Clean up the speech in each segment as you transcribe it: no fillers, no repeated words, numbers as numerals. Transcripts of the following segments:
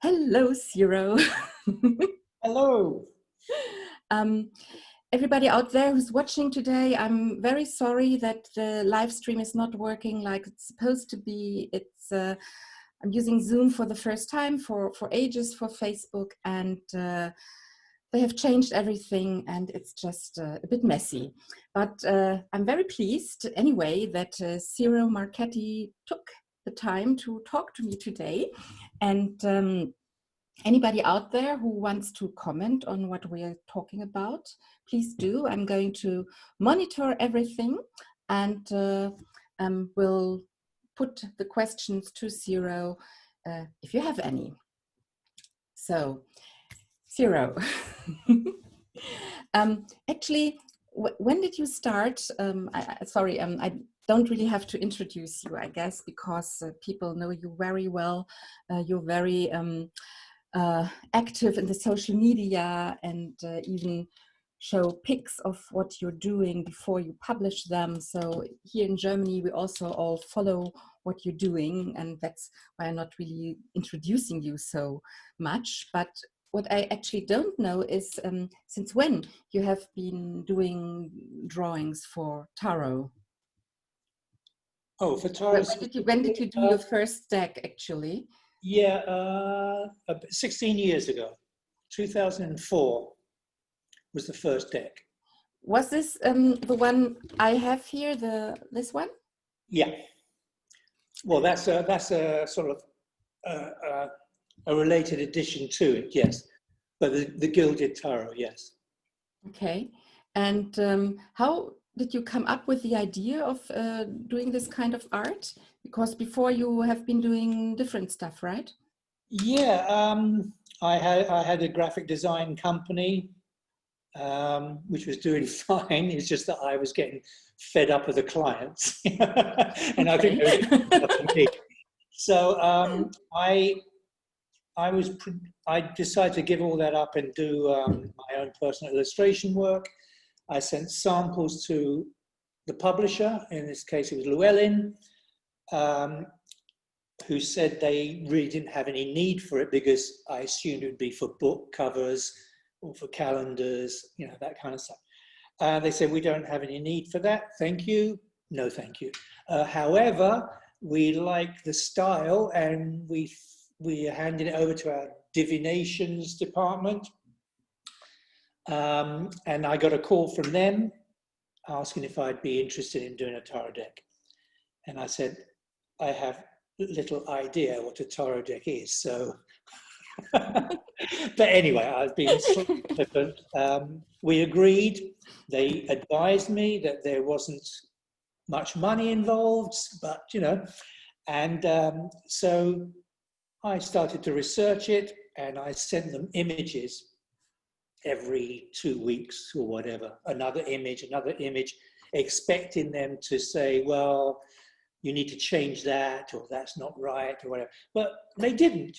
Hello, Ciro. Hello. um, Everybody out there who's watching today, I'm very sorry that the live stream is not working like it's supposed to be. I'm using Zoom for the first time for ages for Facebook, and they have changed everything, and it's just a bit messy. But I'm very pleased anyway that Ciro Marchetti took the time to talk to me today, and anybody out there who wants to comment on what we're talking about, please do. I'm going to monitor everything and will put the questions to Ciro if you have any. So, Ciro, actually, when did you start? I don't really have to introduce you, I guess, because people know you very well. You're very active in the social media and even show pics of what you're doing before you publish them. So here in Germany, we also all follow what you're doing, and that's why I'm not really introducing you so much. But what I actually don't know is since when you have been doing drawings for tarot? Oh, for tarot. When did you do your first deck, actually? Yeah, 16 years ago, 2004 was the first deck. Was this the one I have here, this one? Yeah. Well, that's a sort of a related addition to it, yes. But the Gilded Tarot, yes. Okay. And how did you come up with the idea of doing this kind of art? Because before you have been doing different stuff, right? Yeah, I had a graphic design company, which was doing fine. It's just that I was getting fed up with the clients, and I think they were getting fed up with me. So I decided to give all that up and do my own personal illustration work. I sent samples to the publisher. In this case, it was Llewellyn, who said they really didn't have any need for it because I assumed it would be for book covers or for calendars, that kind of stuff. They said, we don't have any need for that. Thank you. No, thank you. However, we like the style, and we handed it over to our divinations department. And I got a call from them asking if I'd be interested in doing a tarot deck. And I said, I have little idea what a tarot deck is. So, but anyway, I've been flippant. We agreed. They advised me that there wasn't much money involved, but and so I started to research it, and I sent them images every 2 weeks or whatever, another image, expecting them to say, well, you need to change that, or that's not right, or whatever. But they didn't,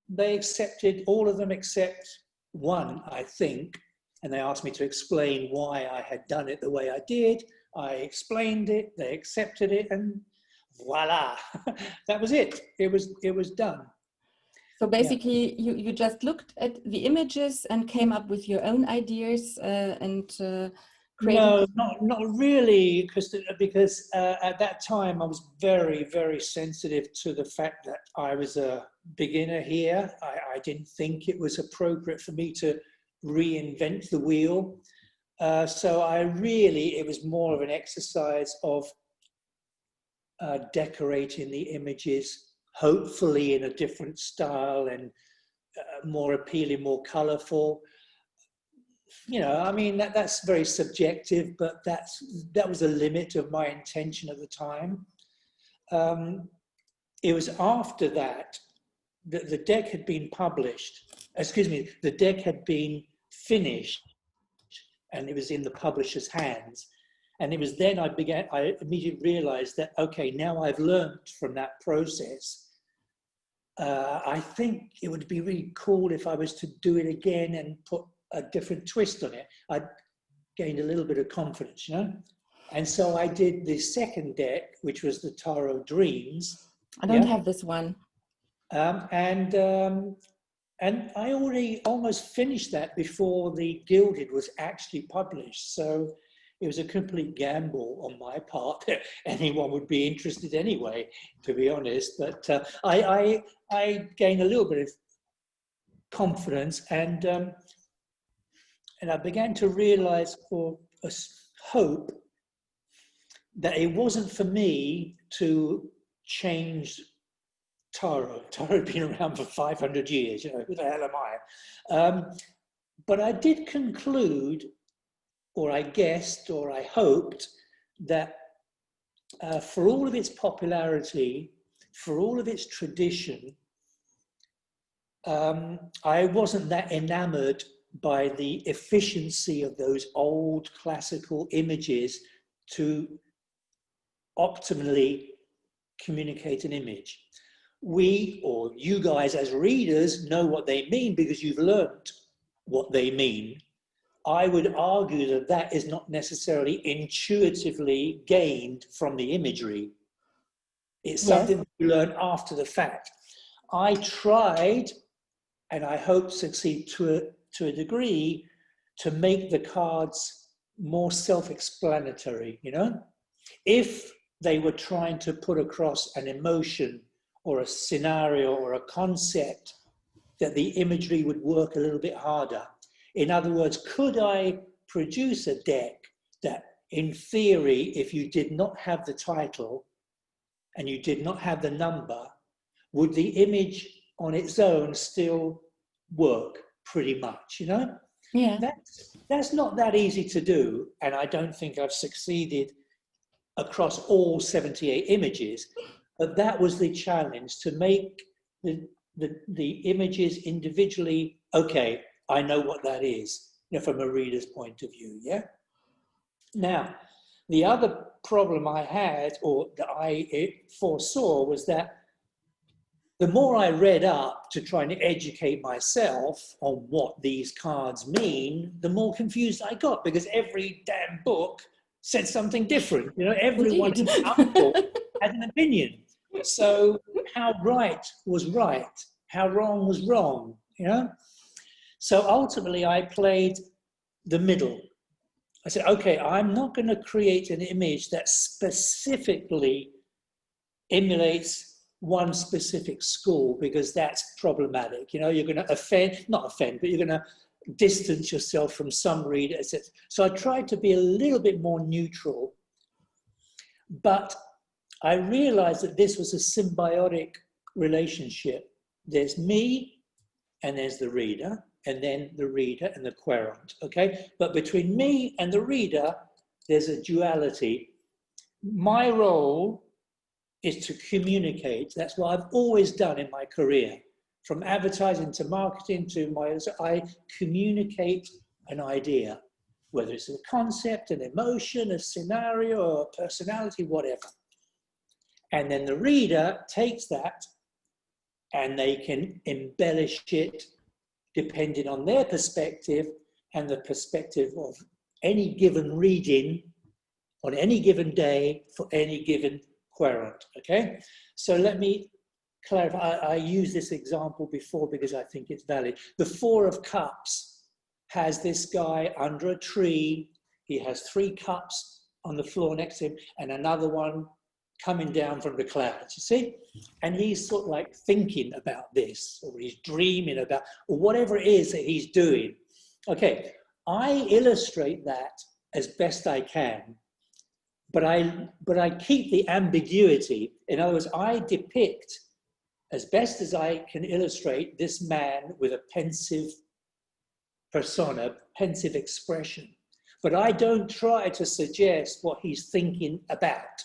they accepted, all of them except one, I think, and they asked me to explain why I had done it the way I did. I explained it, they accepted it, and voila, that was it. It was done. So basically, yeah. you just looked at the images and came up with your own ideas and created. No, not really, because at that time I was very, very sensitive to the fact that I was a beginner here. I didn't think it was appropriate for me to reinvent the wheel. So it was more of an exercise of decorating the images, hopefully in a different style and more appealing, more colorful. That's very subjective, but that was the limit of my intention at the time. It was after that the deck had been published. The deck had been finished, and it was in the publisher's hands. And it was then I immediately realized that, okay, now I've learned from that process. I think it would be really cool if I was to do it again and put a different twist on it. I gained a little bit of confidence, And so I did the second deck, which was the Tarot Dreams. I don't have this one. Um, and um, and I already almost finished that before the Gilded was actually published. So it was a complete gamble on my part that anyone would be interested anyway, to be honest. But I gained a little bit of confidence, and I began to realize for a hope that it wasn't for me to change Taro. Taro had been around for 500 years, you know, who the hell am I? But I did conclude, or I guessed, or I hoped that for all of its popularity, for all of its tradition, I wasn't that enamored by the efficiency of those old classical images to optimally communicate an image. We, or you guys as readers, know what they mean because you've learned what they mean. I would argue that that is not necessarily intuitively gained from the imagery. It's something that you learn after the fact. I tried, and I hope succeed to a degree, to make the cards more self-explanatory, you know? If they were trying to put across an emotion or a scenario or a concept, that the imagery would work a little bit harder. In other words, could I produce a deck that, in theory, if you did not have the title and you did not have the number, would the image on its own still work pretty much, you know? Yeah. That's not that easy to do, and I don't think I've succeeded across all 78 images, but that was the challenge, to make the images individually, okay, I know what that is, you know, from a reader's point of view, yeah? Now, the other problem I had, or that I foresaw, was that the more I read up to try and educate myself on what these cards mean, the more confused I got, because every damn book said something different. You know, everyone Indeed. had an opinion. So how right was right? How wrong was wrong? You know? So ultimately I played the middle. I said, okay, I'm not going to create an image that specifically emulates one specific school, because that's problematic. You know, you're going to not offend, but you're going to distance yourself from some readers. So I tried to be a little bit more neutral, but I realized that this was a symbiotic relationship. There's me, and there's the reader, and then the reader and the querent, okay? But between me and the reader, there's a duality. My role is to communicate. That's what I've always done in my career. From advertising to marketing I communicate an idea, whether it's a concept, an emotion, a scenario, a personality, whatever. And then the reader takes that and they can embellish it depending on their perspective and the perspective of any given reading on any given day for any given querent, okay? So let me clarify. I used this example before because I think it's valid. The Four of Cups has this guy under a tree. He has 3 cups on the floor next to him and another one coming down from the clouds, you see? And he's sort of like thinking about this, or he's dreaming about, or whatever it is that he's doing. Okay, I illustrate that as best I can, but I keep the ambiguity. In other words, I depict as best as I can illustrate this man with a pensive persona, pensive expression. But I don't try to suggest what he's thinking about.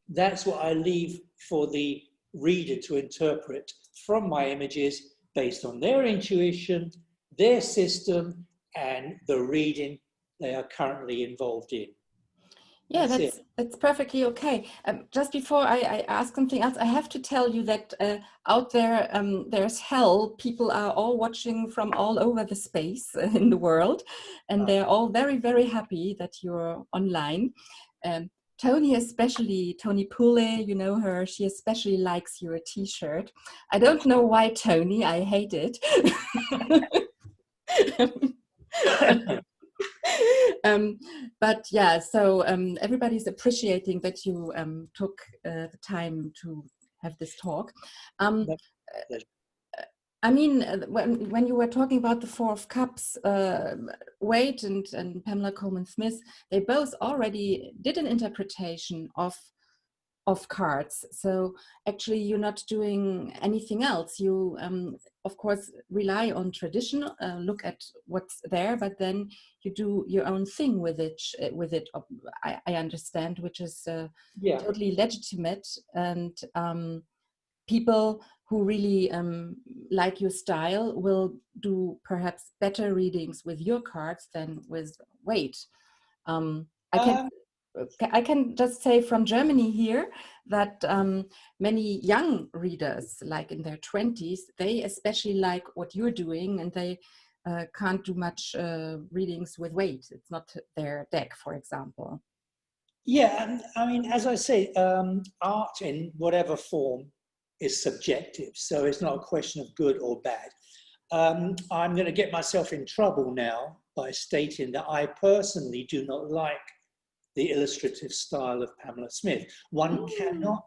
That's what I leave for the reader to interpret from my images based on their intuition, their system, and the reading they are currently involved in. Yeah, that's perfectly okay. Just before I ask something else, I have to tell you that out there, there's hell. People are all watching from all over the space in the world, and they're all very, very happy that you're online. Tony especially, Tony Pule, you know her, she especially likes your t-shirt. I don't know why, Tony, I hate it. But yeah, so everybody's appreciating that you took the time to have this talk. I mean, when you were talking about the Four of Cups, Wade and Pamela Coleman Smith, they both already did an interpretation of cards. So actually you're not doing anything else. You, of course, rely on tradition, look at what's there, but then you do your own thing with it, I understand, which is totally legitimate. And people who really like your style will do perhaps better readings with your cards than with Wade. I can just say from Germany here that many young readers, like in their 20s, they especially like what you're doing, and they can't do much readings with Wade. It's not their deck, for example. Yeah, I mean, as I say, art in whatever form is subjective, so it's not a question of good or bad. I'm going to get myself in trouble now by stating that I personally do not like the illustrative style of Pamela Smith. One cannot,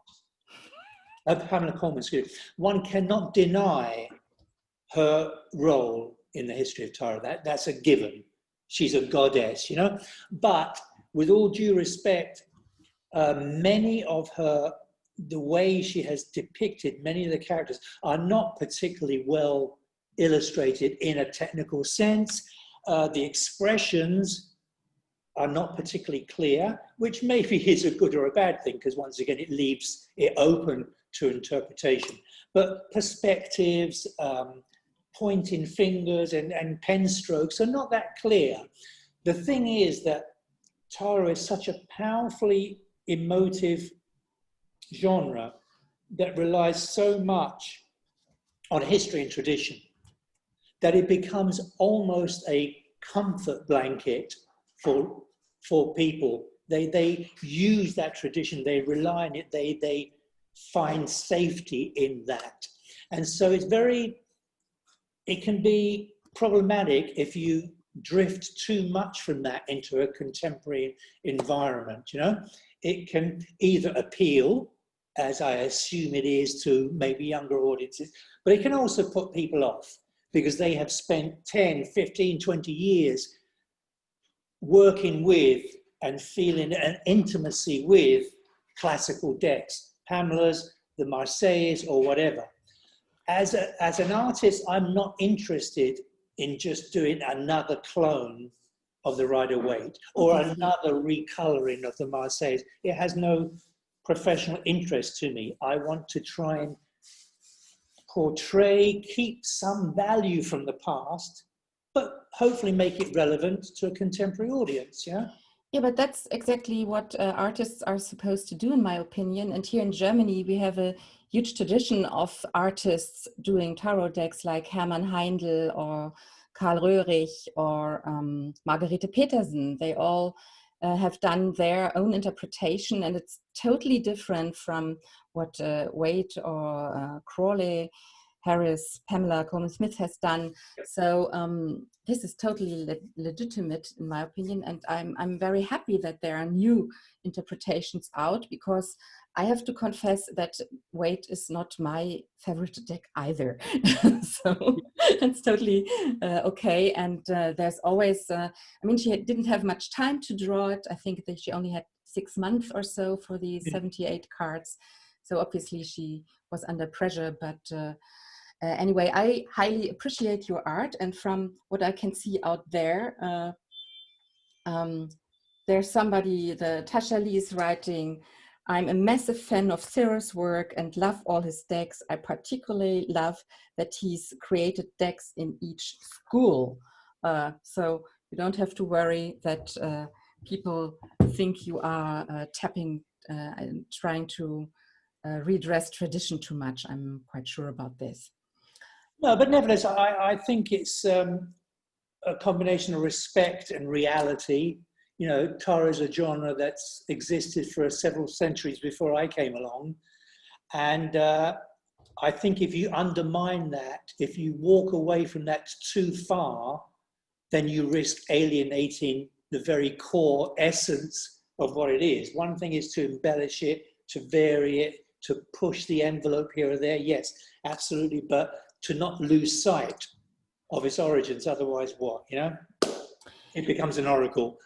Pamela Coleman, one cannot deny her role in the history of tarot. That's a given. She's a goddess, you know. But with all due respect, many of her, the way she has depicted many of the characters are not particularly well illustrated in a technical sense. The expressions are not particularly clear, which maybe is a good or a bad thing, because once again, it leaves it open to interpretation. But perspectives, pointing fingers and pen strokes are not that clear. The thing is that tarot is such a powerfully emotive genre that relies so much on history and tradition that it becomes almost a comfort blanket for people. They use that tradition, they rely on it, they find safety in that. And so it can be problematic if you drift too much from that into a contemporary environment, you know? It can either appeal, as I assume it is, to maybe younger audiences, but it can also put people off because they have spent 10, 15, 20 years working with and feeling an intimacy with classical decks, Pamela's, the Marseillaise, or whatever. As an artist, I'm not interested in just doing another clone of the Rider-Waite or another recoloring of the Marseillaise. It has no professional interest to me. I want to try and portray, keep some value from the past, but hopefully make it relevant to a contemporary audience, yeah? Yeah, but that's exactly what artists are supposed to do, in my opinion. And here in Germany, we have a huge tradition of artists doing tarot decks like Hermann Heindl or Karl Röhrig or Margarete Petersen. They all have done their own interpretation, and it's totally different from what Wade or Crawley, Harris, Pamela Coleman Smith has done. So this is totally legitimate, in my opinion, and I'm very happy that there are new interpretations out, because I have to confess that Wade is not my favorite deck either. So it's totally okay. And there's always, I mean, she didn't have much time to draw it. I think that she only had 6 months or so for the 78 cards. So obviously she was under pressure, but anyway, I highly appreciate your art, and from what I can see out there, there's somebody, the Tasha Lee is writing, I'm a massive fan of Ciro's work and love all his decks. I particularly love that he's created decks in each school. So you don't have to worry that people think you are tapping and trying to redress tradition too much. I'm quite sure about this. No, but nevertheless, I think it's a combination of respect and reality. you know, tarot is a genre that's existed for several centuries before I came along. And I think if you undermine that, if you walk away from that too far, then you risk alienating the very core essence of what it is. One thing is to embellish it, to vary it, to push the envelope here or there. Yes, absolutely. But to not lose sight of its origins. Otherwise, what, you know? It becomes an oracle.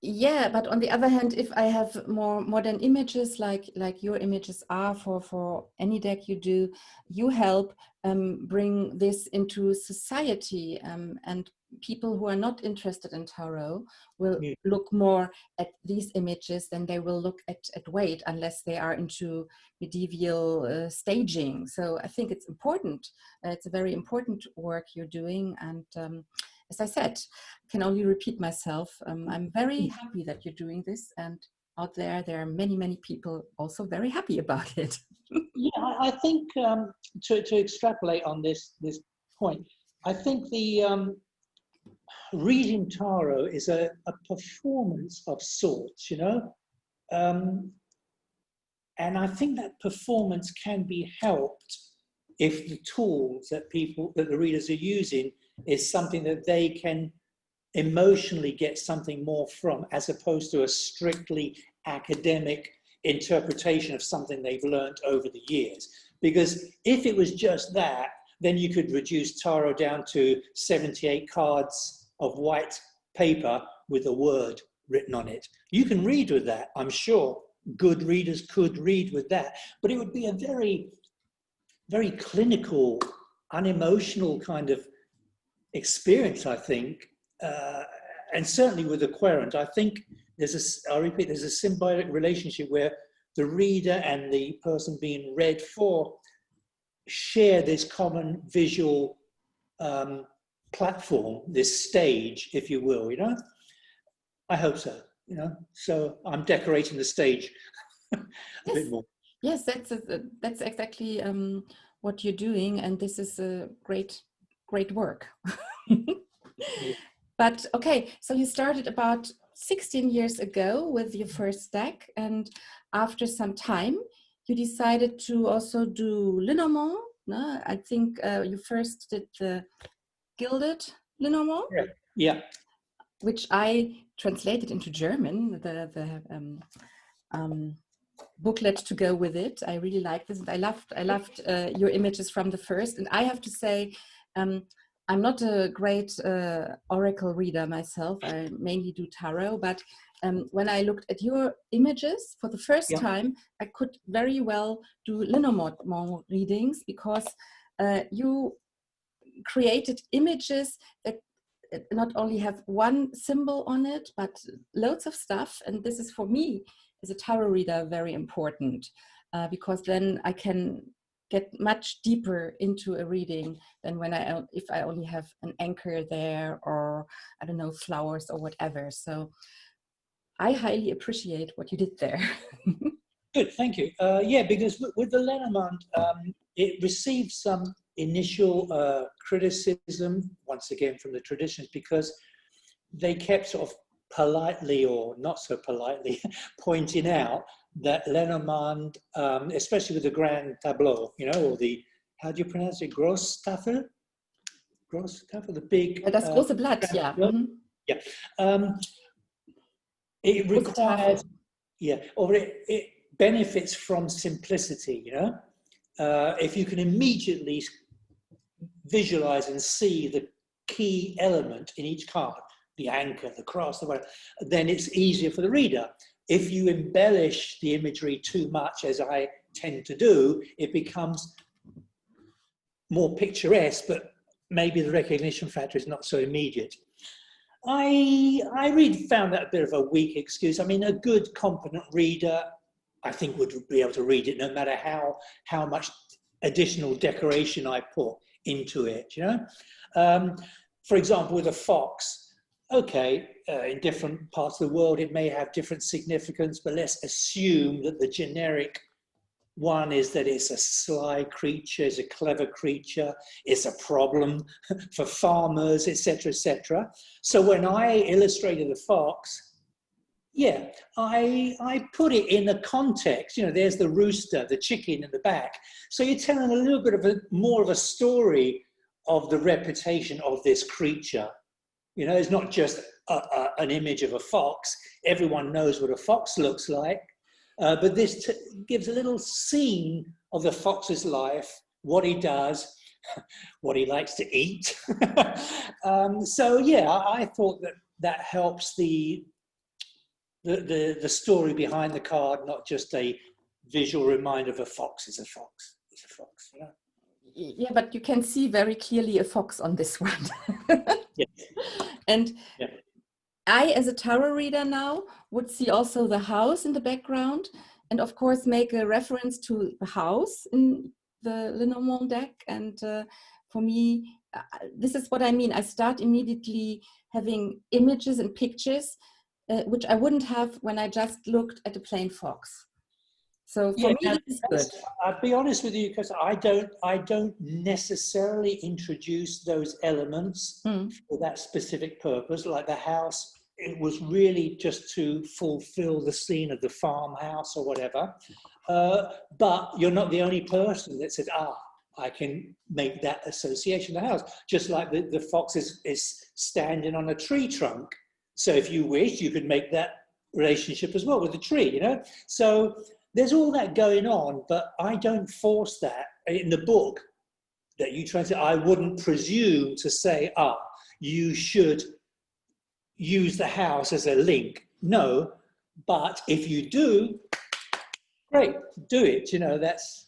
Yeah, but on the other hand, if I have more modern images like your images are for any deck you do, you help bring this into society, and people who are not interested in tarot will look more at these images than they will look at Waite, unless they are into medieval staging. So I think it's important. It's a very important work you're doing, and as I said, I can only repeat myself. I'm very happy that you're doing this, and out there are many, many people also very happy about it. Yeah, I think to extrapolate on this point, I think the reading tarot is a performance of sorts, you know, and I think that performance can be helped if the tools that the readers are using is something that they can emotionally get something more from, as opposed to a strictly academic interpretation of something they've learned over the years. Because if it was just that, then you could reduce tarot down to 78 cards of white paper with a word written on it. You can read with that, I'm sure. Good readers could read with that, but it would be a very, very clinical, unemotional kind of experience, I think, and certainly with the querent, I think I repeat, there's a symbiotic relationship where the reader and the person being read for share this common visual platform, this stage, if you will, you know? I hope so, you know? So I'm decorating the stage a bit more. Yes, that's exactly what you're doing, and this is a great work. Yeah. But okay, so you started about 16 years ago with your first deck, and after some time you decided to also do Linomo. No? I think you first did the gilded Linomo, Yeah. which I translated into German, the booklet to go with it. I really like this, and I loved your images from the first. And I have to say, I'm not a great oracle reader myself. I mainly do tarot, but when I looked at your images for the first time, I could very well do Linomo readings, because you created images that not only have one symbol on it, but loads of stuff. And this is, for me, as a tarot reader, very important, because then I can get much deeper into a reading than if I only have an anchor there, or I don't know, flowers or whatever. So I highly appreciate what you did there. Good, thank you. Yeah, because with the Lenormand, it received some initial criticism, once again, from the traditions, because they kept sort of politely or not so politely pointing out that Lenormand, especially with the grand tableau, you know, or the, how do you pronounce it, Grosstafel? Grosstafel, the big... Das große Blatt, yeah. Mm-hmm. Yeah. It requires, or it benefits from simplicity, you know? If you can immediately visualize and see the key element in each card, the anchor, the cross, the whatever, then it's easier for the reader. If you embellish the imagery too much, as I tend to do, it becomes more picturesque, but maybe the recognition factor is not so immediate. I really found that a bit of a weak excuse. I mean, a good, competent reader, I think, would be able to read it no matter how much additional decoration I put into it, you know? For example, with a fox, okay, in different parts of the world, it may have different significance, but let's assume that the generic One is that it's a sly creature, it's a clever creature, it's a problem for farmers, etc., etc. So when I illustrated the fox, yeah, I put it in a context. You know, there's the rooster, the chicken in the back. So you're telling a little bit of more of a story of the reputation of this creature. You know, it's not just an image of a fox. Everyone knows what a fox looks like. But this gives a little scene of the fox's life, what he does, what he likes to eat. So yeah, I thought that helps the story behind the card, not just a visual reminder of a fox is a fox. It's a fox, you know? Yeah, but you can see very clearly a fox on this one. Yes. And yeah. I, as a tarot reader now, would see also the house in the background, and of course make a reference to the house in the Linomo deck. And for me, this is what I mean. I start immediately having images and pictures, which I wouldn't have when I just looked at a plain fox. So for me, this is good. I'll be honest with you, because I don't necessarily introduce those elements for that specific purpose. Like the house, it was really just to fulfill the scene of the farmhouse or whatever. But you're not the only person that says, I can make that association of the house. Just like the fox is standing on a tree trunk. So if you wish, you could make that relationship as well with the tree, you know? So there's all that going on, but I don't force that. In the book that you translate, I wouldn't presume to say, you should use the house as a link. No, but if you do, great, do it. You know, that's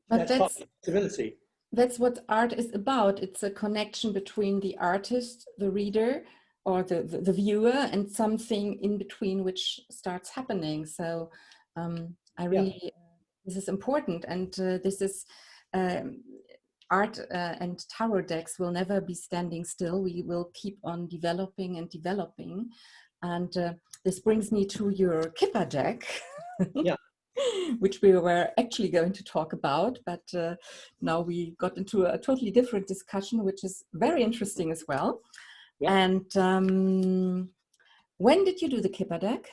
possibility. That's what art is about. It's a connection between the artist, the reader, or the viewer, and something in between which starts happening. So I really, this is important, and this is art and tarot decks will never be standing still. We will keep on developing and developing. And this brings me to your Kipper deck, which we were actually going to talk about, but now we got into a totally different discussion, which is very interesting as well. And when did you do the Kipper deck?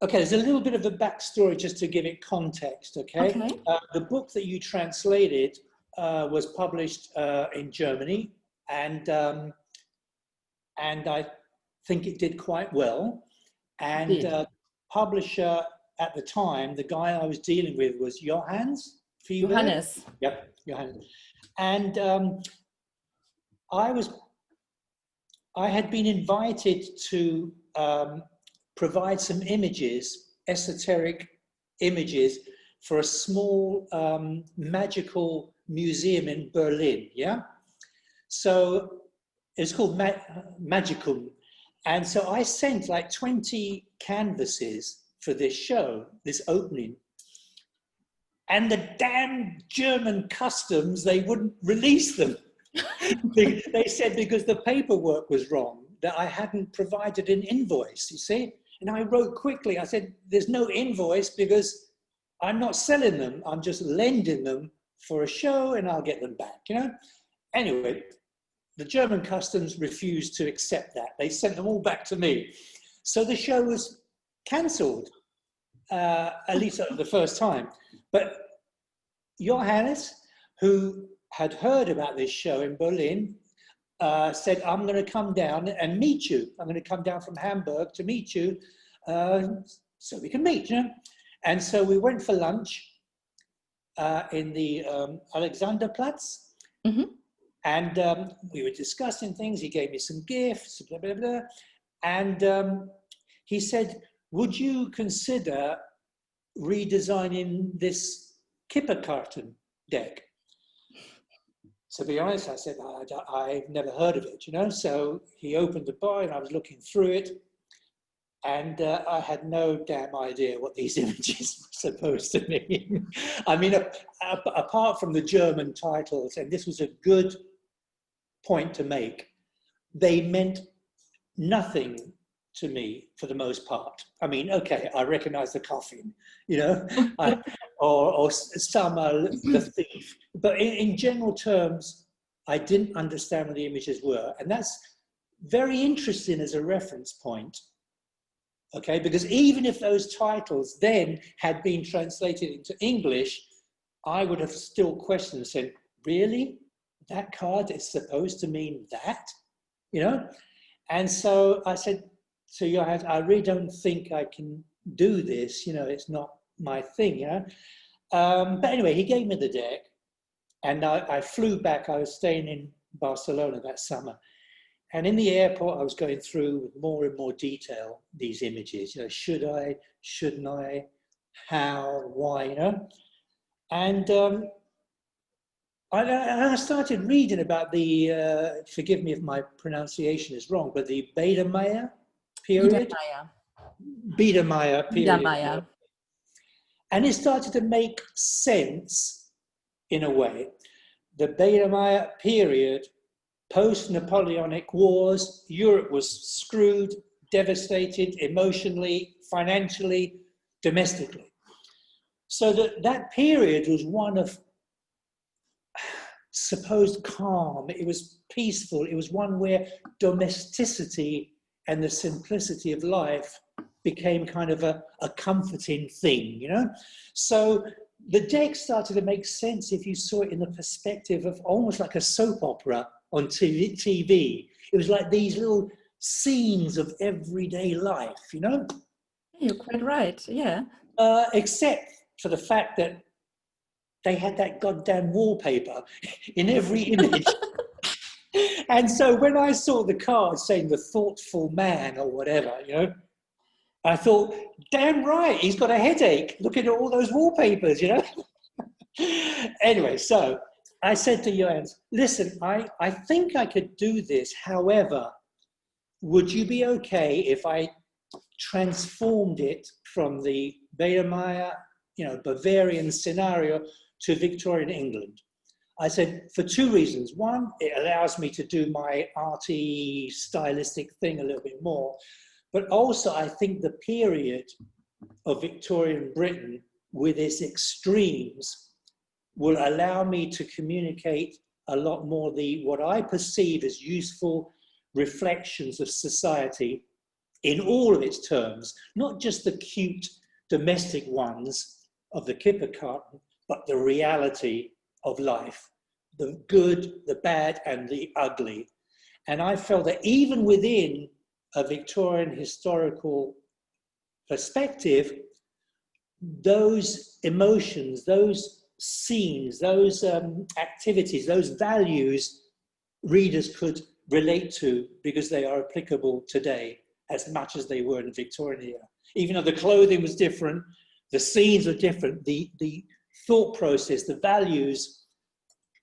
Okay, there's a little bit of a backstory just to give it context, okay? The book that you translated was published in Germany, and I think it did quite well. And publisher at the time, the guy I was dealing with was Johannes. Johannes. Yep, Johannes. And I had been invited to provide some images, esoteric images, for a small magical museum in Berlin, So it's called Magicum. And so I sent like 20 canvases for this show, this opening. And the damn German customs, they wouldn't release them. They said because the paperwork was wrong, that I hadn't provided an invoice, you see? And I wrote quickly, I said, there's no invoice because I'm not selling them. I'm just lending them for a show and I'll get them back, you know? Anyway, the German customs refused to accept that. They sent them all back to me. So the show was cancelled, at least the first time. But Johannes, who had heard about this show in Berlin, said, I'm going to come down and meet you. I'm going to come down from Hamburg to meet you so we can meet, you know? And so we went for lunch in the Alexanderplatz. And we were discussing things. He gave me some gifts, blah, blah, blah. And he said, would you consider redesigning this Kipper carton deck? To be honest, I said, I've never heard of it, you know? So he opened the bar and I was looking through it. And I had no damn idea what these images were supposed to mean. I mean, apart from the German titles, and this was a good point to make, they meant nothing to me for the most part. I mean, okay, I recognize the coffin, you know, or some the thief, but in general terms, I didn't understand what the images were, and that's very interesting as a reference point. Okay, because even if those titles then had been translated into English, I would have still questioned and said, really? That card is supposed to mean that? You know? And so I said to Johannes, I really don't think I can do this. You know, it's not my thing, you know? But anyway, he gave me the deck, and I flew back. I was staying in Barcelona that summer. And in the airport, I was going through with more and more detail these images. You know, should I, shouldn't I, how, why, you know? And I started reading about the, forgive me if my pronunciation is wrong, but the Biedermeier period. Biedermeier period. Biedermeier. And it started to make sense in a way. The Biedermeier period, post-Napoleonic wars, Europe was screwed, devastated emotionally, financially, domestically. So that period was one of supposed calm. It was peaceful. It was one where domesticity and the simplicity of life became kind of a comforting thing, you know? So the deck started to make sense if you saw it in the perspective of almost like a soap opera on TV. It was like these little scenes of everyday life, you know? You're quite right, yeah. Except for the fact that they had that goddamn wallpaper in every image. And so when I saw the card saying the thoughtful man or whatever, you know, I thought, damn right, he's got a headache looking at all those wallpapers, you know? Anyway, so I said to Johannes, listen, I think I could do this. However, would you be okay if I transformed it from the Biedermeier, you know, Bavarian scenario to Victorian England? I said, for two reasons. One, it allows me to do my arty, stylistic thing a little bit more. But also, I think the period of Victorian Britain with its extremes will allow me to communicate a lot more what I perceive as useful reflections of society in all of its terms, not just the cute domestic ones of the Kipper carton, but the reality of life, the good, the bad, and the ugly. And I felt that even within a Victorian historical perspective, those emotions, those scenes, those activities, those values, readers could relate to because they are applicable today as much as they were in the Victorian era. Even though the clothing was different, the scenes are different, the thought process, the values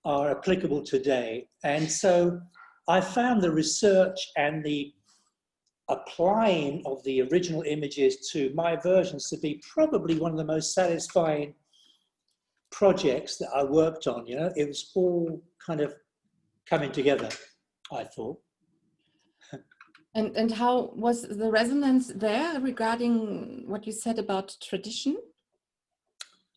are applicable today. And so I found the research and the applying of the original images to my versions to be probably one of the most satisfying projects that I worked on. You know, it was all kind of coming together, I thought. And how was the resonance there regarding what you said about tradition?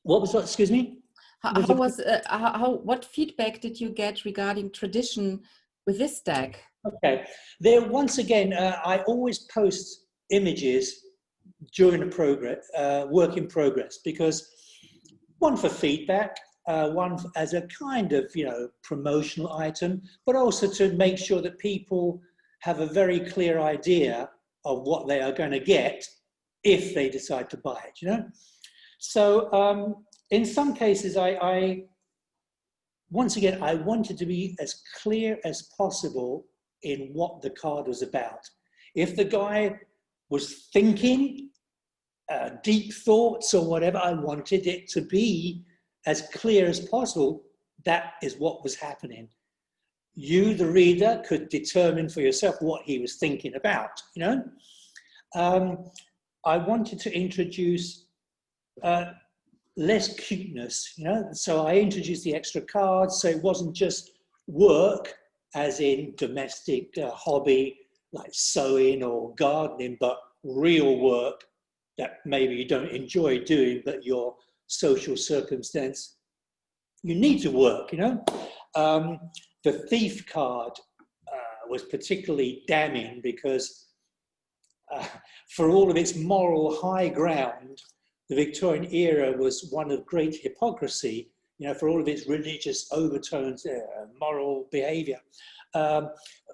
What was that? Excuse me? What feedback did you get regarding tradition with this deck? Okay, there once again, I always post images during a work in progress, because one for feedback, one as a kind of, you know, promotional item, but also to make sure that people have a very clear idea of what they are going to get if they decide to buy it, you know. So in some cases, once again, I wanted to be as clear as possible in what the card was about. If the guy was thinking deep thoughts or whatever, I wanted it to be as clear as possible. That is what was happening. You, the reader, could determine for yourself what he was thinking about, you know. I wanted to introduce less cuteness, you know. So I introduced the extra cards, so it wasn't just work, as in domestic hobby, like sewing or gardening, but real work that maybe you don't enjoy doing, but your social circumstance, you need to work, you know. The thief card was particularly damning because for all of its moral high ground, the Victorian era was one of great hypocrisy, you know, for all of its religious overtones, moral behavior.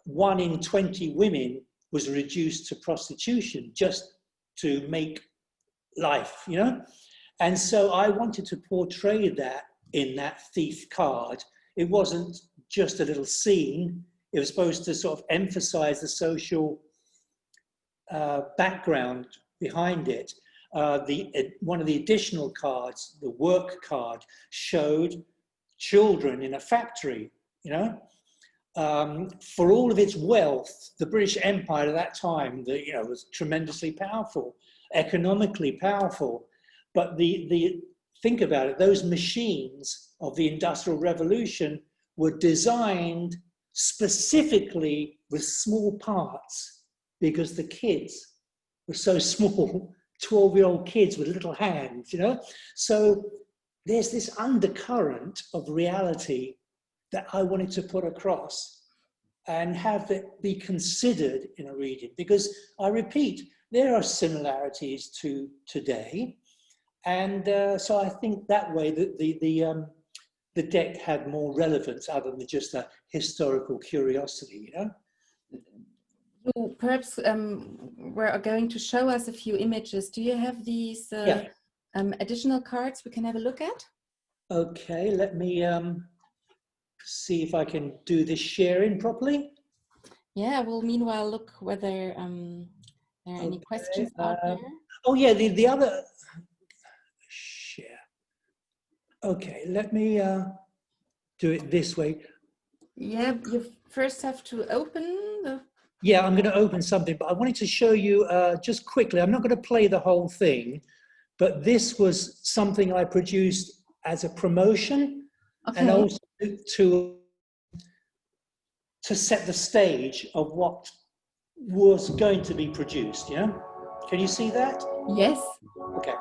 1 in 20 women was reduced to prostitution just to make life, you know. And so I wanted to portray that in that thief card. It wasn't just a little scene. It was supposed to sort of emphasize the social background behind it. One of the additional cards, the work card, showed children in a factory, you know. For all of its wealth, the British Empire at that time, you know, was tremendously powerful, economically powerful. But think about it, those machines of the Industrial Revolution were designed specifically with small parts because the kids were so small, 12-year-old kids with little hands, you know? So there's this undercurrent of reality that I wanted to put across and have it be considered in a reading, because I repeat, there are similarities to today. And so I think that way the deck had more relevance other than just a historical curiosity, you know? You perhaps were going to show us a few images. Do you have these additional cards we can have a look at? Okay, let me see if I can do this sharing properly. Yeah, we'll meanwhile look whether there are any questions out there. Oh yeah, the other share. Okay, let me do it this way. Yeah, you first have to open the... Yeah, I'm going to open something, but I wanted to show you just quickly. I'm not going to play the whole thing, but this was something I produced as a promotion, and also to set the stage of what was going to be produced. Yeah, can you see that? Yes. Okay.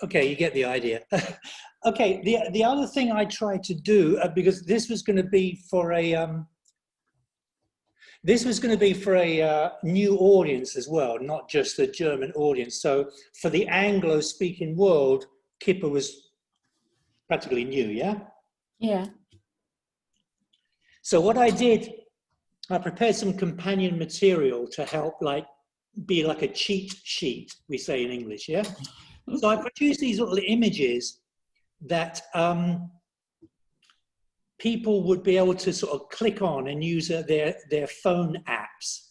Okay, you get the idea. Okay, the other thing I tried to do, because this was going to be for a new audience as well, not just a German audience. So for the Anglo-speaking world, Kipper was practically new, yeah? Yeah. So what I did, I prepared some companion material to help, like, be like a cheat sheet, we say in English, yeah? So I produced these little images that people would be able to sort of click on and use their phone apps.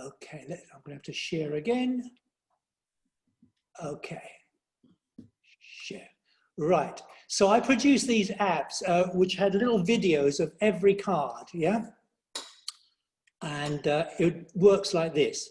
Okay, I'm gonna have to share again. Okay, share. Right, so I produced these apps which had little videos of every card, yeah? And it works like this.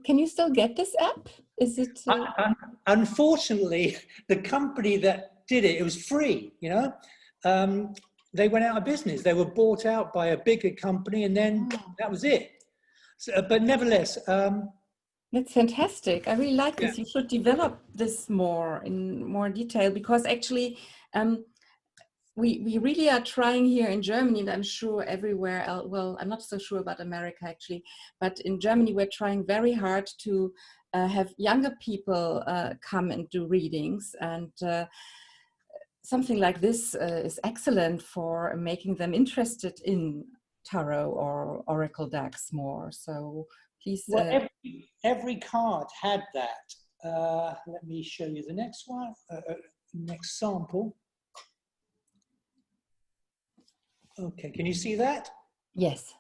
Can you still get this app? Is it? Unfortunately, the company that did it, it was free, you know. They went out of business. They were bought out by a bigger company, and then that was it. So, but nevertheless, That's fantastic. I really like this. yeah. You should develop this more in more detail, because actually we really are trying here in Germany, and I'm sure everywhere else. Well, I'm not so sure about America actually, but in Germany we're trying very hard to have younger people come and do readings, and something like this is excellent for making them interested in tarot or oracle decks more. So please. Well, every card had that. Let me show you the next one, next sample. Okay, can you see that? Yes.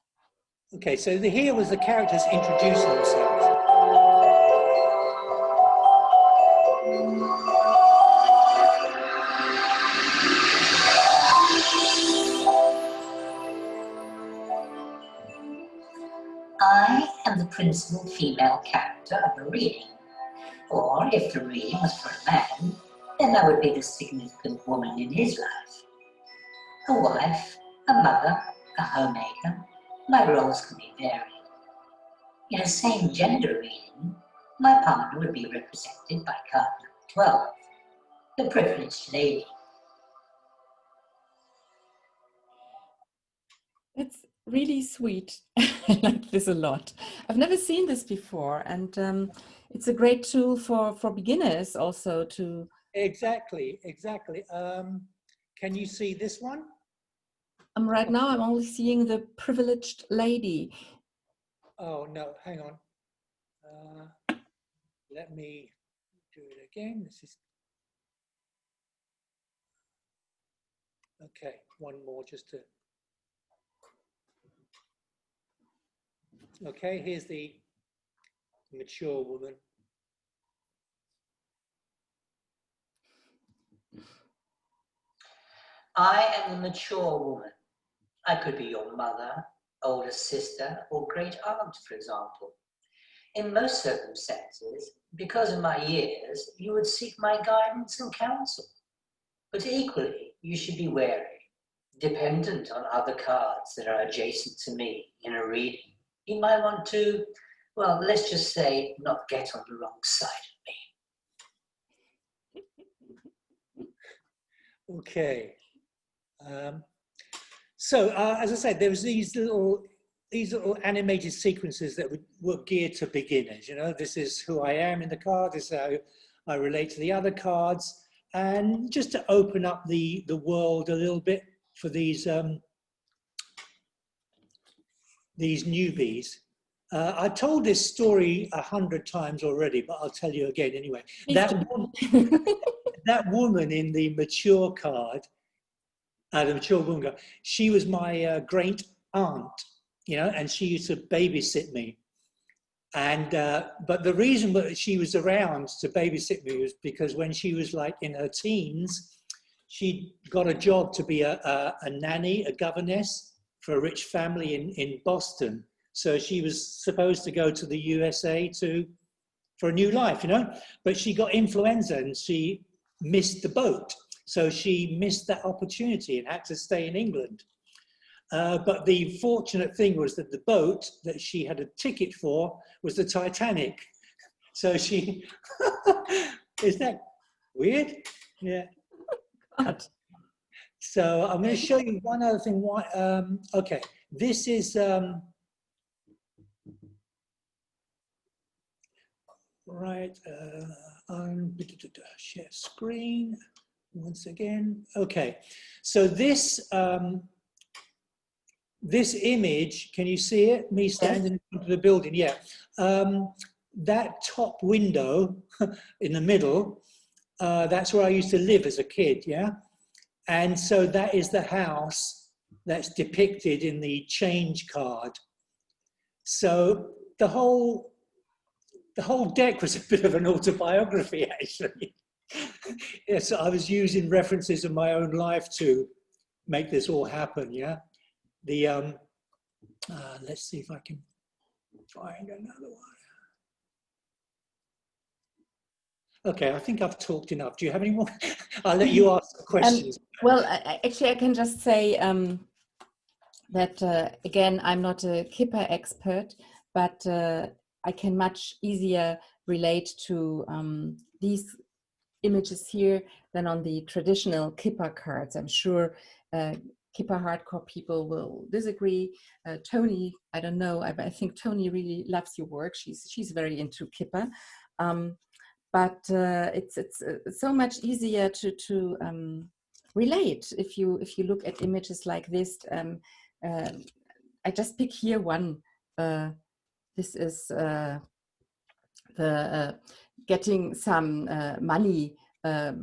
Okay, so here was the characters introducing themselves. I am the principal female character of a reading. Or if the reading was for a man, then I would be the significant woman in his life. A wife, a mother, a homemaker. My roles can be varied. In a same gender reading, my partner would be represented by card number 12, the privileged lady. It's really sweet. I like this a lot. I've never seen this before, and it's a great tool for beginners also to. Exactly, exactly. Can you see this one? Right now I'm only seeing the privileged lady. Oh no, hang on. Let me do it again. This is okay. One more just to. Okay, here's the mature woman. I am the mature woman. I could be your mother, older sister, or great aunt, for example. In most circumstances, because of my years, you would seek my guidance and counsel. But equally, you should be wary, dependent on other cards that are adjacent to me in a reading. You might want to, well, let's just say, not get on the wrong side of me. Okay. So as I said, there was these little animated sequences that were geared to beginners. You know, this is who I am in the card. This is how I relate to the other cards, and just to open up the world a little bit for these newbies. I told this story 100 times already, but I'll tell you again anyway. That woman in the mature card, the mature woman, she was my great aunt, you know, and she used to babysit me. And but the reason that she was around to babysit me was because when she was like in her teens, she got a job to be a nanny, a governess for a rich family in Boston. So she was supposed to go to the USA to for a new life, you know. But she got influenza and she missed the boat. So she missed that opportunity and had to stay in England. But the fortunate thing was that the boat that she had a ticket for was the Titanic. So she, isn't that weird? Yeah. God. So I'm going to show you one other thing. Okay, this is, right, share screen once again. Okay, so this, this image, can you see it? Me standing in front of the building, yeah. That top window in the middle, that's where I used to live as a kid, yeah? And so that is the house that's depicted in the change card. So the whole deck was a bit of an autobiography, actually. Yes, I was using references of my own life to make this all happen, yeah? The, let's see if I can find another one. Okay, I think I've talked enough. Do you have any more? I'll let you ask questions. Well, actually, I can just say that, again, I'm not a Kipper expert, but I can much easier relate to these images here than on the traditional Kipper cards. I'm sure Kipper hardcore people will disagree. Tony, I don't know, I think Tony really loves your work. She's very into Kipper. But it's so much easier to relate if you look at images like this. I just pick here one. This is the getting some money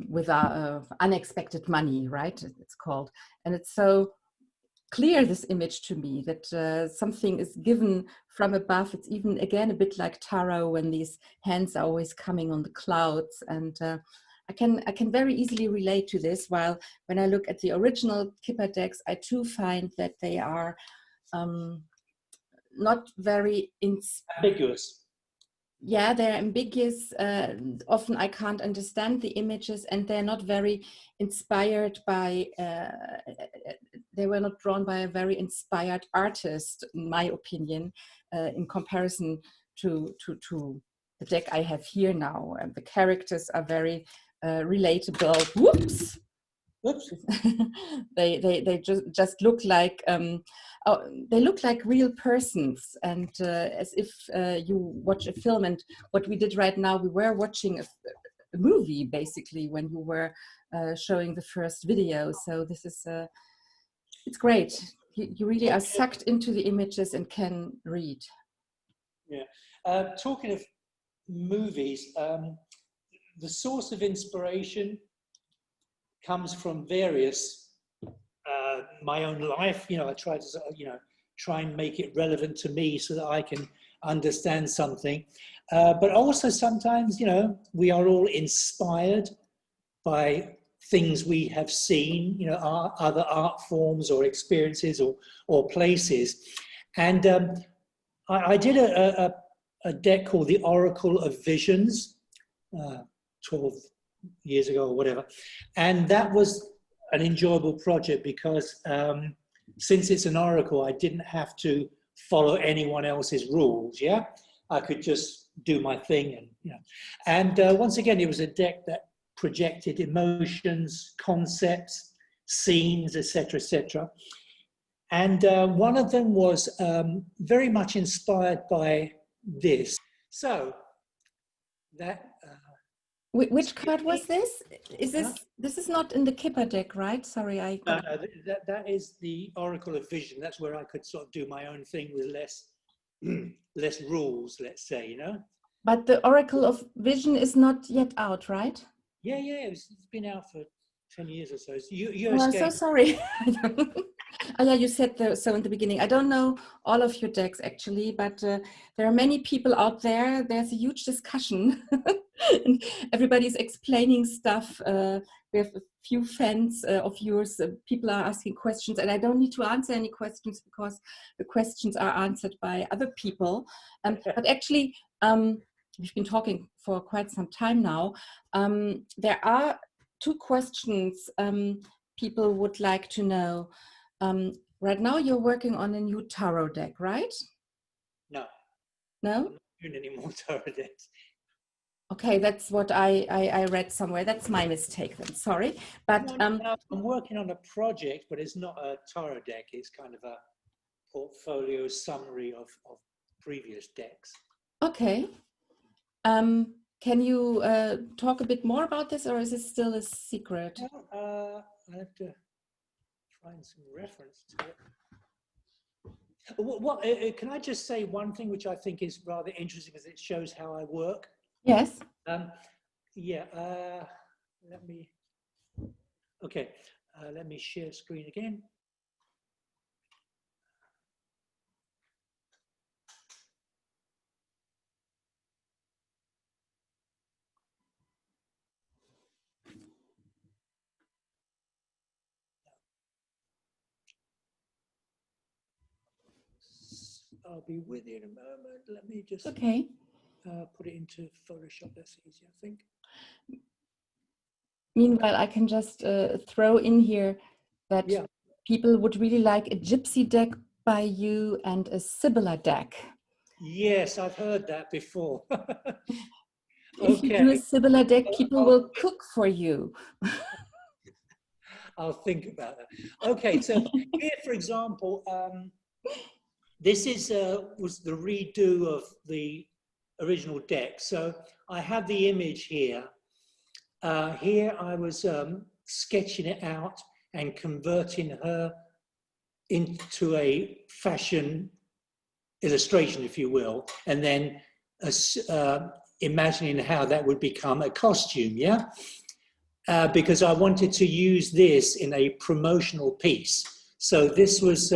with unexpected money, right? It's called, and it's so clear, this image, to me, that something is given from above. It's even, again, a bit like tarot, when these hands are always coming on the clouds. And I can very easily relate to this, while when I look at the original Kipper decks, I too find that they are not very ambiguous. Yeah, they're ambiguous. Often I can't understand the images, and they're not very inspired by, they were not drawn by a very inspired artist, in my opinion, in comparison to the deck I have here now. And the characters are very relatable. Whoops! Whoops. They just look like they look like real persons, and as if you watch a film. And what we did right now, we were watching a movie, basically, when you were showing the first video. So this is it's great. You really are sucked into the images and can read. Yeah. Talking of movies, the source of inspiration comes from various, my own life. You know, I try to, try and make it relevant to me so that I can understand something. But also sometimes, we are all inspired by things we have seen, other art forms or experiences or places. And I did a deck called the Oracle of Visions, 12 years ago or whatever. And that was an enjoyable project because since it's an oracle, I didn't have to follow anyone else's rules. Yeah, I could just do my thing. And once again, it was a deck that projected emotions, concepts, scenes, etc., etc. And one of them was very much inspired by this. So that. Which card was this? Is this is not in the Kipper deck, right? Sorry, No, that is the Oracle of Vision. That's where I could sort of do my own thing with less rules, let's say, But the Oracle of Vision is not yet out, right? Yeah, it's been out for 10 years or so. I'm so sorry. Oh yeah, you said so in the beginning. I don't know all of your decks actually, but there are many people out there. There's a huge discussion. And everybody's explaining stuff. We have a few fans of yours. People are asking questions, and I don't need to answer any questions because the questions are answered by other people. But actually, we've been talking for quite some time now. There are two questions people would like to know. Right now you're working on a new tarot deck, right? No. No? I'm not doing any more tarot decks. Okay, that's what I read somewhere. That's my mistake then, sorry. But No, I'm working on a project, but it's not a tarot deck. It's kind of a portfolio summary of previous decks. okay. Can you talk a bit more about this, or is it still a secret? I have to find some reference to it. What can I just say one thing which I think is rather interesting because it shows how I work? Yes. Yeah, let me share screen again. I'll be with you in a moment. Let me just Okay. put it into Photoshop. That's easy, I think. Meanwhile, I can just throw in here that people would really like a Gypsy deck by you and a Sibylla deck. Yes, I've heard that before. If you do a Sibylla deck, people will cook for you. I'll think about that. Okay, so here, for example, this was the redo of the original deck. So I have the image here. Here I was sketching it out and converting her into a fashion illustration, if you will, and then imagining how that would become a costume, yeah? Because I wanted to use this in a promotional piece. So this was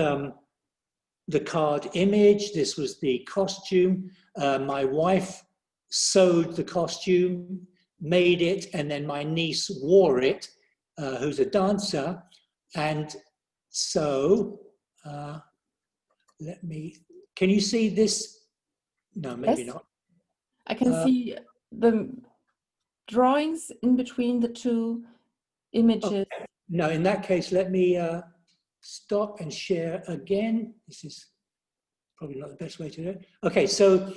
the card image, this was the costume. My wife sewed the costume, made it, and then my niece wore it, who's a dancer. And so, can you see this? No, maybe Yes. not. I can see the drawings in between the two images. Okay. No, in that case, let me stop and share again. This is probably not the best way to do it. Okay, so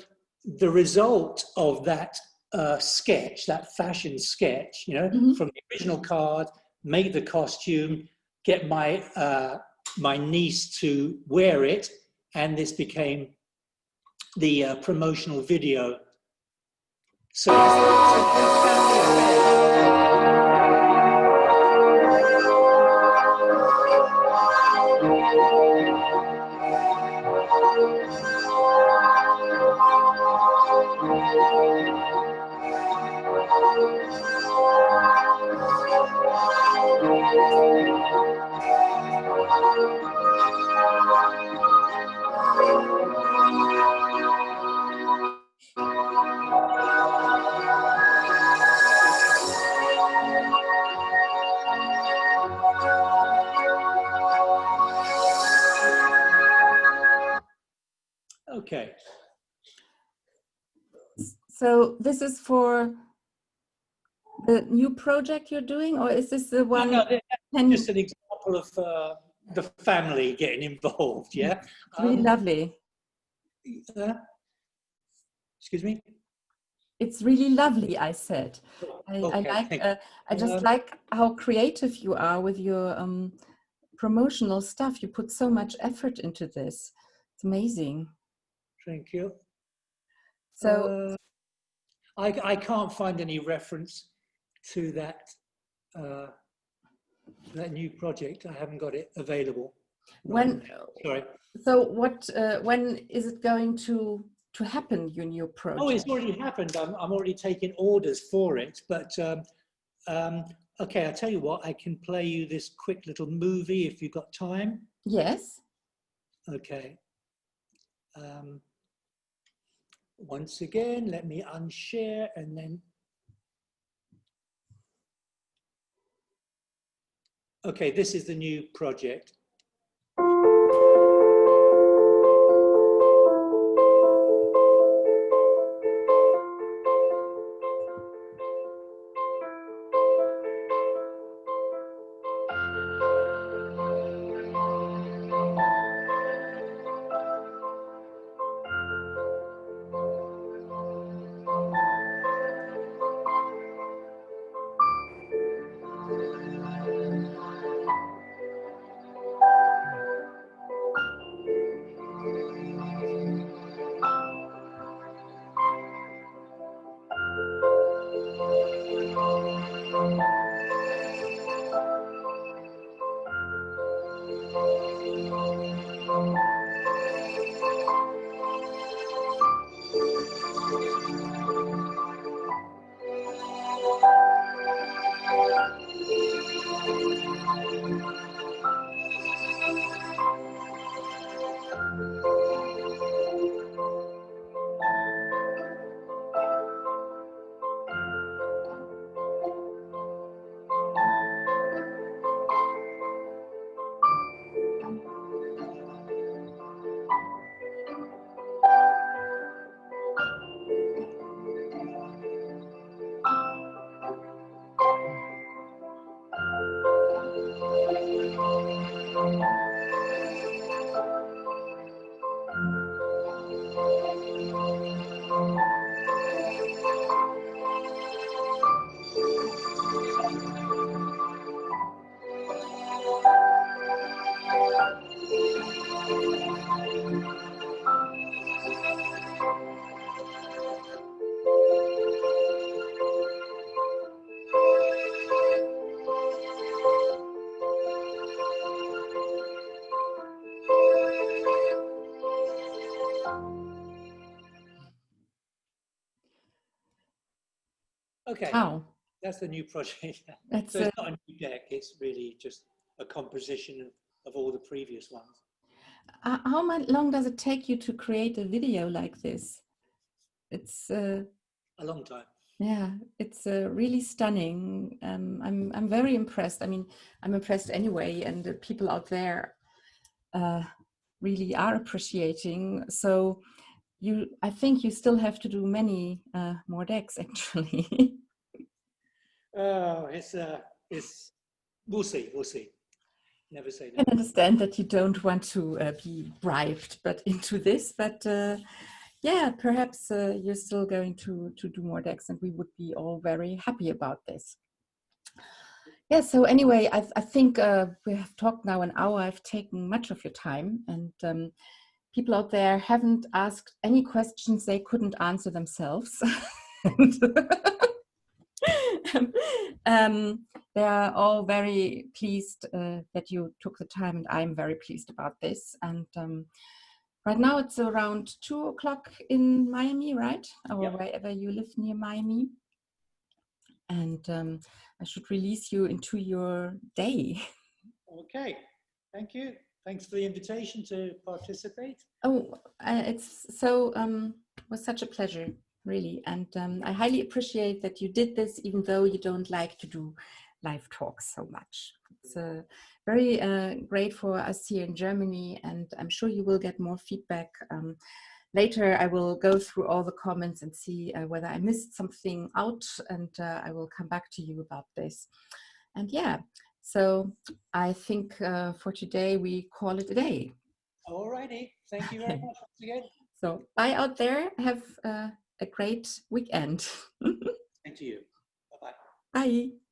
the result of that sketch, that fashion sketch, you know, from the original card, make the costume, get my my niece to wear it, and this became the promotional video. So it's a good family Okay. So this is for the new project you're doing, or is this the one? No, just an example of the family getting involved, yeah? It's really lovely. Excuse me? It's really lovely, I said. Okay, I just like how creative you are with your promotional stuff. You put so much effort into this. It's amazing. Thank you. So I can't find any reference to that that new project. I haven't got it available. Sorry. So what? When is it going to happen? Your new project? Oh, it's already happened. I'm already taking orders for it. But okay, I'll tell you what. I can play you this quick little movie if you've got time. Yes. Okay. Once again, let me unshare and then. Okay, this is the new project. Okay, Wow. that's the new project. That's So it's not a new deck, it's really just a composition of all the previous ones. how long does it take you to create a video like this? It's A long time. yeah, it's really stunning. I'm very impressed. I mean, I'm impressed anyway, and the people out there really are appreciating. So I think you still have to do many more decks actually. Oh, we'll see, we'll see. Never say I never. can understand that you don't want to be bribed, but into this. But yeah, perhaps you're still going to do more decks, and we would be all very happy about this. Yeah. So anyway, I think we have talked now an hour. I've taken much of your time, and people out there haven't asked any questions they couldn't answer themselves. They are all very pleased that you took the time, and I'm very pleased about this. And right now it's around 2 o'clock in Miami, right? Or Yep. wherever you live near Miami. And I should release you into your day. Okay, thank you. Thanks for the invitation to participate. Oh, it's so was such a pleasure, really, and I highly appreciate that you did this, even though you don't like to do live talks so much. It's very great for us here in Germany, and I'm sure you will get more feedback. Later, I will go through all the comments and see whether I missed something out, and I will come back to you about this. And yeah, so I think for today we call it a day. All righty. Thank you very much once again. So bye out there. Have a great weekend. Thank you. Bye-bye. Bye.